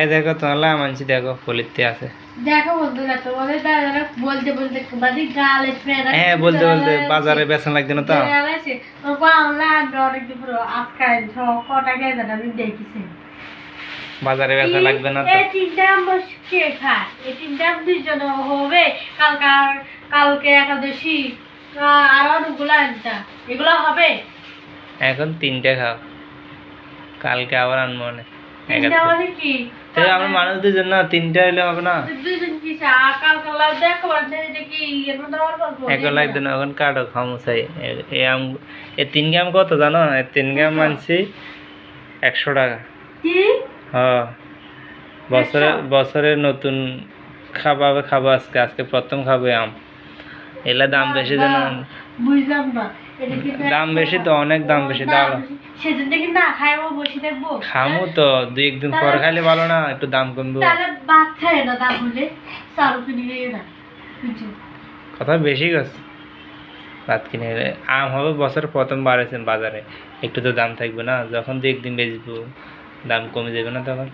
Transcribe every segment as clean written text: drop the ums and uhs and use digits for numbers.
এই দেখো তোলা মানছি দেখো পলিতে আছে। দেখো বন্ধুরা তোমাদের দাদারা বলতে বলতে বাদি গালে ফেরা হ্যাঁ বলতে বলতে বাজারে বেচন লাগছে না তো। আছে ওপা আমরা অনেক দুপুর আজকাল কটা গেছে আমি দেখেছি বাজারে বেচা লাগবে না তো। এই তিনটা বস কে খায় এই তিনটা দুইজন হবে কালকে একাদশী আর অনেকগুলো আনতা এগুলো হবে এখন 3টা খাও, কালকে আবার আনবো না। তিনটা মানে কি তাই আমরা মানুষ দুজন না, 3টা হইলে হবে না। দুইজন কি কালকে লাউ দেখো বলতে এটা কি এর মধ্যে আর বলবো এখন লাগবে না, এখন কাটো খামো চাই। এই 3 গ্রাম কত জানো? এই 3 গ্রাম মানছি 100 টাকা। কি হ্যাঁ বছরে নতুন খাবো আজকে আজকে প্রথম খাবো আম। এলা দাম বেশি জানো? বুঝলাম না এটা কি দাম বেশি তো, অনেক দাম বেশি। দাও সেদিন থেকে না খাইবো বসে থাকবো খামু তো, 2-1 দিন পর খাইলে ভালো না, একটু দাম কমবে। তাহলে ভাত খায় না তাহলে চালু কিনে নিয়ে না বুঝছো কথা বেশি গেছ। ভাত কিনে এলে আম হবে বছর প্রথম বাড়েছেন বাজারে, একটু তো দাম থাকবে না। যখন 2-1 দিন বেচবো দাম কমে যাবে না তখন?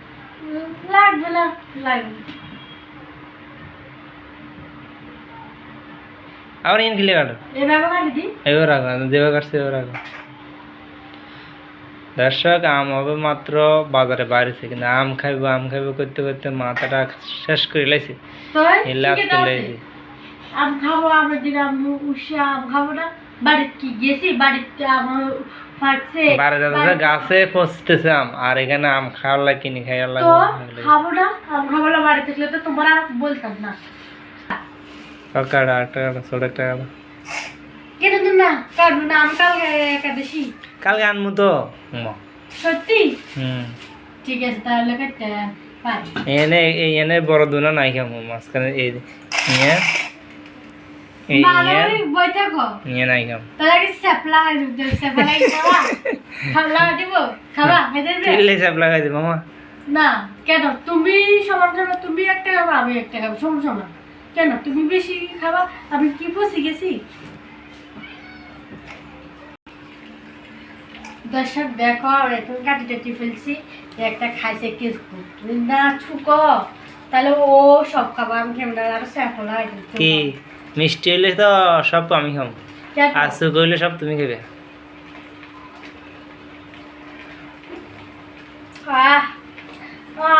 লাগবে না লাগবে আবার ইন খেলে কাটো এভাবে কাটি দি এবার রাখো, যেভাবে কাটছে এবার রাখো। দর্শক আম হবে মাত্র বাজারে বাড়িছে, কিন্তু আম খাইবো করতে করতে মাথাটা শেষ করে লাইছি। তো লাইছি আম খাবো আমরা দিন আমি উষে আম খাবো না বাড়িতে কি গেছি বাড়িতে আমার ফাটছে বারে দাদা গাছে পচতেছে আম, আর এখানে আম খাওয়ার লাগে কিনে খাওয়ার লাগে। তো খাবো না আম খাবো না বাড়িতে থাকলে তো তোমার আর বলতাম না কাটা একটা ছোট একটা কাটা। কেন তো না কাটবো না আম কালকে একাদশী কালকে আনবো তো। সত্যি হুম ঠিক আছে তাহলে কাটতে পাই এনে বড় দুনা নাই খামো মাঝখানে এই নিয়ে এই বই থাকো নিয়ে নাই খাম। তাহলে কি স্যাপলা স্যাপলা খাওয়া খাওয়া দিব খাওয়া চিল্লি চাপ লাগাই দিব মামা। না কেন তুমি সমান খাবে তুমি একটা খাবা আমি একটা খাবো সমান কেন তুমি বেশি খাবা আমি কি বসে গেছি দর্শক দেখো এখন কাটি টাটি ফেলছি একটা খাইছে কিন্তু তুমি না ছুকো তাহলে ও সব খাবা আমি কেমন আর স্যাপলা কি মিষ্টি হইলে তো সব আমি খাম, আর সুখ হইলে সব তুমি খাবে।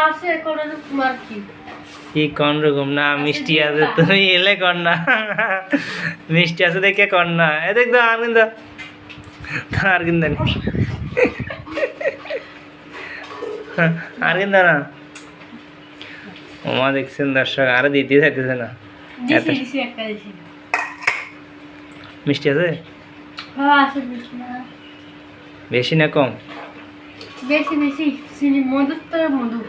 আছে কোনো তোমার কি কোন রকম না মিষ্টি আছে তুমি এলে কর না, মিষ্টি আছে দেখে কর না। এ দেখ দাও আর কিন্তু আর কিন্তু আর কিন্তু না ওমা দেখছেন দর্শক আর দিতে চাইতেছে না। মিষ্টি আছে বেশি না কম? বেশি চিনি মধু তো মধু